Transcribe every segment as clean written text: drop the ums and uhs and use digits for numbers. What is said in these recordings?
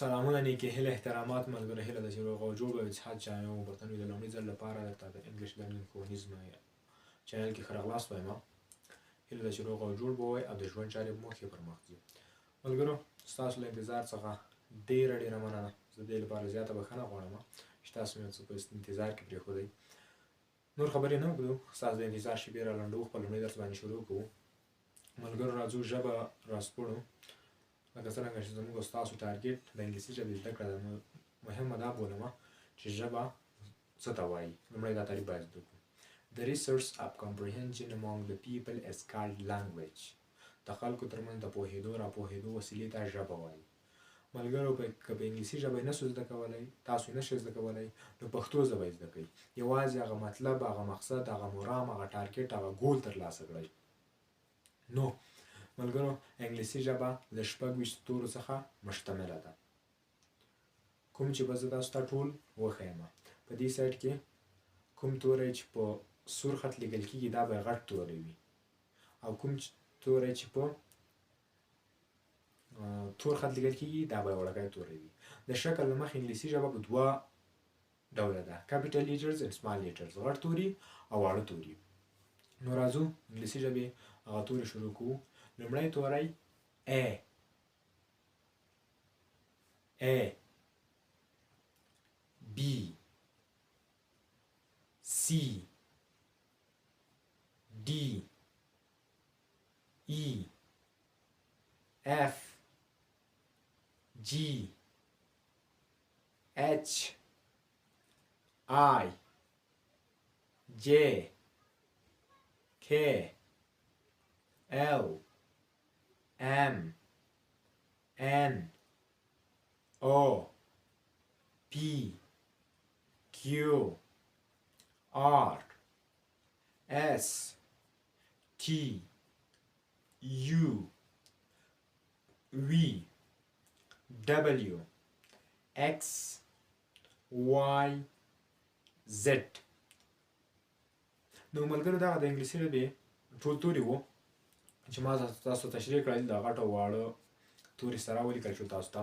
سلامونه نیکې هیله احترامات ملګرو هیله ده چې روغ او جوړ او صحت جامع او وطن وي د لومړي ځل لپاره درته د انګلیش لرنینګ ښوونیز چینل کې ښه راغلاست وایم هیله ده چې روغ او جوړ به وئ او د ژوند چارې به مو ښې پرمخ ځي ملګرو ستاسو له انتظار څخه ډېره مننه زه دې لپاره زیاته بښنه غواړم چې تاسو مې څه په انتظار کې پرېښودئ نور خبرې نه اوږدو ستاسو د انتظار شېبې را لنډوو خپل لومړي درس باندې شروع کوو ملګرو راځو ژبه راسپړو لکه څرنګه چې زموږ او ستاسو ټارګېټ د انګلیسي ژبې زده کړه ده نو مهمه دا بولم چې ژبه څه ته وایي لومړی دا تعریف باید زده کړو The resource of comprehension among the people is called language د خلکو ترمنځ د پوهېدو راپوهېدو وسیلې ته ژبه وایي ملګرو که په انګلیسي ژبه یې نسو زده کولی تاسو یې نشئ زده کولی نو پښتو ژبه یې زده کوئ یوازې هغه مطلب هغه مقصد هغه مرام هغه ټارګېټ هغه ګول ترلاسه کړئ نو ملګرو انګلیسي ژبه له 26 تورو څخه مشتمله ده کوم چې به زه تاسو ته ټول وښیم په دې سایټ کې کوم توری چې په سور خط لیکل کېږي دا به غټ توری وي او کوم توری چې په تور خط لیکل کېږي دا به وړوکی توری وي د شکل له مخې انګلیسي ژبه په دوه ډوله ده capital letters and small letters غټ توري او واړه توري نو راځو انګلیسي ژبې هغه توري شروع کوو لومړی توری A B C D E F G H I J K L M N O P Q R S T U V W X Y Z نو ملګرو دغه د انګلیسي ژبې ټول توري وو چې ما تاسو ته تشریح کړل د غټ او واړه توري سره ولیکل شو تاسو ته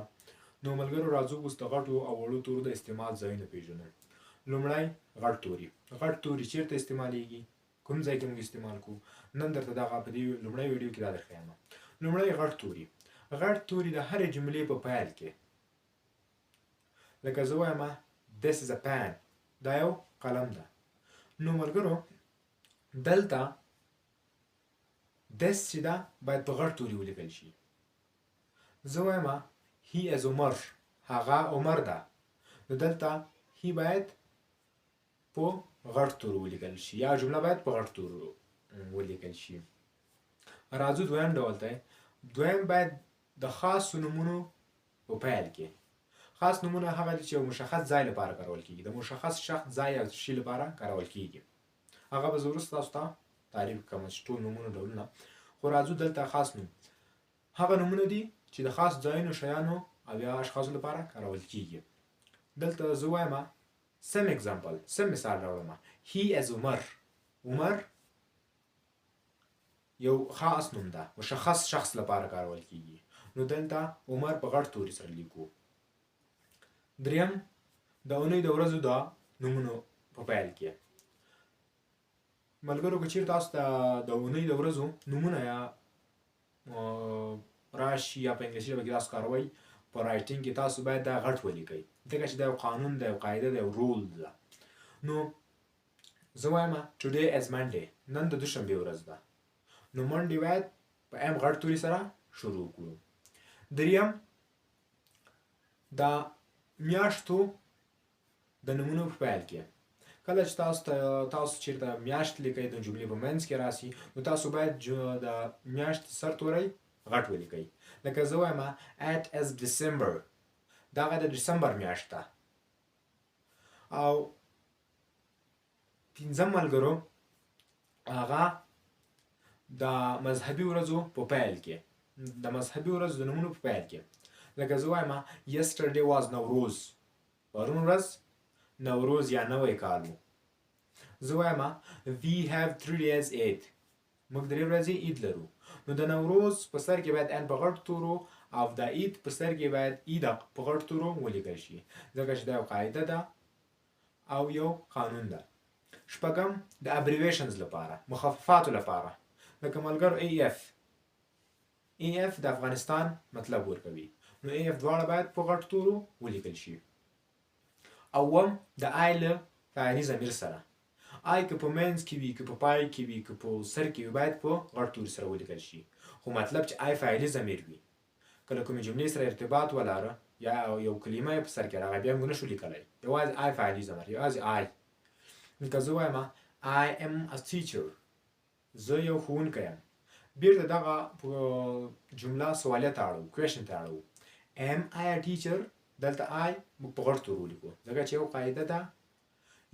نو ملګرو راځو اوس د غټو او وړو تورو د استعمال ځایونه پېژنو لومړی غټ توري چیرته استعمالیږي کوم ځای کې موږ استعمال کوو نن درته دغه په دې لومړی ویډیو کې دا درښیم لومړی غټ توري د هرې جملې په پیل کې لکه زه وایم this is a pen دا یو قلم ده نو ملګرو دلته this چې ده باید په غټ توري ولیکل شي زه وایم he is عمر هغه عمر ده نو دلته he باید په غټ تورو ولیکل شي یا جمله باید په غټ تورو ولیکل شي راځو دویم ډول ته دویم باید د خاصو نومونو په پیل کې خاص نومونه هغه دي چې یو مشخص ځای لپاره کارول کېږي د مشخص شخص ځای یا شي لپاره کارول کېږي هغه به زه وروسته تاسو ته تعریف کوم چې ټول نومونه ډولونه خو راځو دلته خاص نوم هغه نومونه دي چې د خاص ځایونو شیانو او یا اشخاصو لپاره کارول کېږي دلته زه وایم سم مثال راوړم he is عمر یو خاص نوم ده مشخص شخص لپاره کارول کېږي نو دلته عمر په غټ توري سره لیکو دریم د اونۍ د ورځو د نومونو په پیل کې ملګرو که چیرې تاسو ته د اونۍ د ورځو نومونه یا راشي یا په انګلیسي ژبه کې تاسو کاروئ په رایټینګ کې تاسو باید دا غټ ولیکئ ځکه چې دا یو قانون ده یو قاعده ده یو رول ده نو زه وایم today is Monday نن د دوشنبې ورځ ده نو منډې باید په ام غټ توري سره شروع کړو دریم د میاشتو د نومونو په پیل کې کله چې تاسو چیرته میاشت لیکئ د جملې په منځ کې راسي نو تاسو باید د میاشت سر توری غټ ولیکئ لکه زه وایم it is December دغه د ډسمبر میاشت ده او پنځم ملګرو هغه د مذهبي ورځو په پیل کې د مذهبي ورځو د نومونو په پیل کې لکه زه وایم yesterday was نوروز پرون ورځ نوروز یا نوی کال و زه وایم we have 3 days Eid موږ 3 ورځې عید لرو نو د نوروز په سر کې باید ان په غټ تورو او د اید په سر کې باید اید په غټ تورو ولیکل شي ځکه چې دا یو قاعده ده او یو قانون ده. شپږم د ابریویشنز لپاره مخففاتو لپاره لکه ملګرو اف د افغانستان مطلب ورکوي نو اف دواړه باید په غټ تورو ولیکل شي. اوم د آی له فعلي ضمیر سره آی که په منځ کې وي که په پای کې وي که په سر کې وي باید په غټ توري سره ولیکل شي خو مطلب چې آی فعلي ضمیر وي کله کومې جملې سره ارتباط ولاره یا یو کلمه یې په سر کې راغی بیا موږ نشو لیکلی یوازې آی فعلي ضمیر یوازې آی لکه زه وایم I am a teacher زه یو ښوونکی یم بیرته دغه جمله سوالیه ته اړو کوېشن ته اړو am I a teacher دلته آی موږ په غټ تور ولیکو ځکه چې یو قاعده ده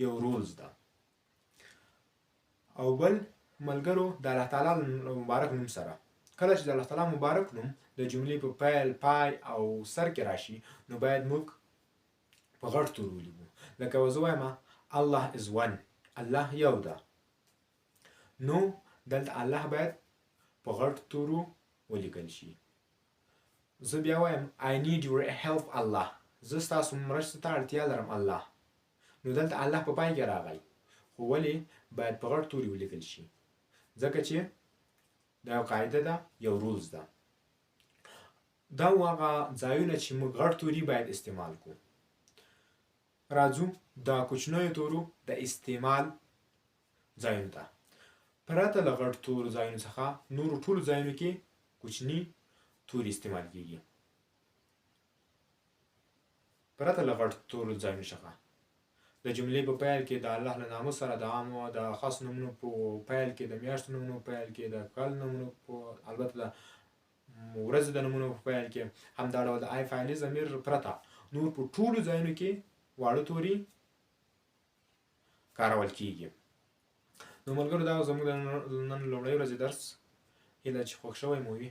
یو رولز ده. او بل ملګرو د الله تعالی مبارک نوم سره کله چې د الله تعالی مبارک نوم د جملې په پیل پای او سر کې راشي نو باید موږ په غټ تور ولیکو لکه زه وایم الله is one الله یو ده نو دلته الله باید په غټ تورو ولیکل شي. زه بیا وایم I need your help الله زه ستاسو مرستې ته اړتیا لرم الله نو دلته الله په پای کې راغی خو ولې باید په غټ توري ولیکل شي ځکه چې دا یو قاعده ده یو رولز ده. دا هغه ځایونه چې موږ غټ توري باید استعمال کړو. راځو دا کوچنیو تورو د استعمال ځایونو ته. پرته له غټ تورو ځایونو څخه نورو ټولو ځایونو کې کوچني توري استعمال کیږي. پرته له غټ تورو ځایونو څخه د جملې په پیل کې د الله له نامه سره د عامو د خاص نومونو په پیل کې د میاشتو نومونو په پیل کې د کال نومونو په البته د ورځې د نومونو په پیل کې همدا ډول د آی فاعلي ضمیر پرته نور په ټولو ځایونو کې واړه توري کارول کیږي. نو ملګرو دا زموږ د نن لومړۍ ورځې درس هیله چې خوښ شوی مو وي.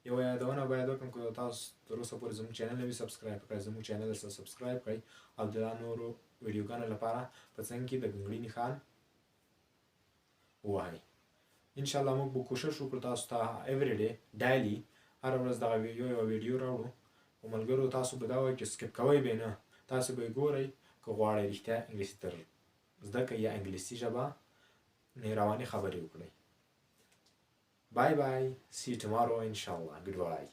یو یادونه باید وکړم که تاسو تر اوسه پورې زموږ چینل نه وي سبسکرایب کړئ زموږ چینل سره سبسکرایب کړئ او د نورو ویډیوګانو لپاره په څنګ کې د ګنګړي نښان ووهئ. انشاءالله موږ به کوشش وکړو تاسو ته ایوری ډے ډایلي هره ورځ دغه یو ویډیو راوړو. خو ملګرو تاسو به دا وایئ چې سکپ کوئ به یې نه تاسو به یې ګورئ که غواړئ رښتیا انګلیسي تر زده کړئ یا انګلیسي ژبه مهرباني خبرې وکړئ. Bye bye. See you tomorrow inshallah. Goodbye.